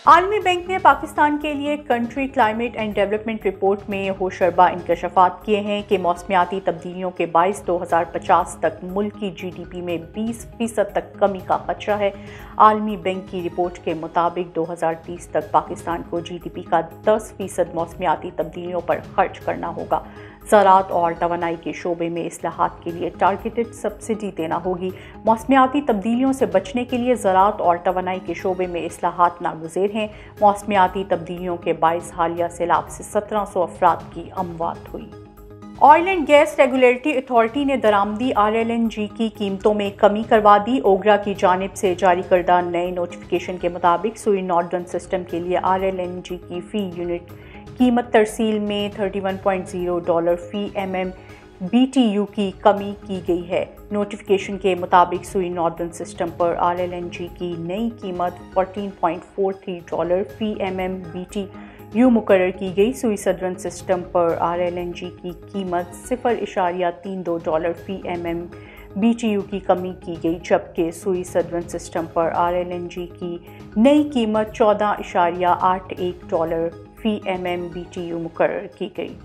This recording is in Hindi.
आलमी बैंक ने पाकिस्तान के लिए country climate and development report में होशरबा इंकशाफात किए हैं कि मौसमियाती तब्दीलियों के बाइस 2050 तक मुल्क की GDP में 20% तक कमी का खतरा है। आलमी बैंक की रिपोर्ट के मुताबिक 2030 तक पाकिस्तान को GDP का 10% मौसमियाती तब्दीलियों पर खर्च करना होगा। ज़राअत और तवानाई के शोबे में इस्लाहात के लिए टारगेटेड सब्सिडी देना होगी। मौसमियाती तब्दीलियों से बचने के लिए ज़राअत और तवानाई के शोबे में इस्लाहात नागुज़ेर हैं। मौसमियाती तब्दीलियों के बाइस हालिया सैलाब से 1700 अफराद की अमवात हुई। Oil and gas regulatory authority ने दरामदी RLNG की कीमतों में कमी करवा दी। ओगरा की जानिब से जारी करदा नए नोटिफिकेशन के मुताबिक सुई नॉर्दर्न सिस्टम के लिए RLNG की फ़ी यूनिट कीमत तरसील में $31.0 फ़ी BTU की कमी की गई है। नोटिफिकेशन के मुताबिक सुई नॉर्दर्न सिस्टम पर RLNG की नई कीमत $14.43 फ़ी BTU मुकर्रर की गई। सुई सदर्न सिस्टम पर RLNG की कीमत $0.32 फ़ी BTU की कमी की गई, जबकि सुई सदर्न सिस्टम पर RLNG की नई कीमत $14.81 फ़ी BTU मुकर्रर की गई।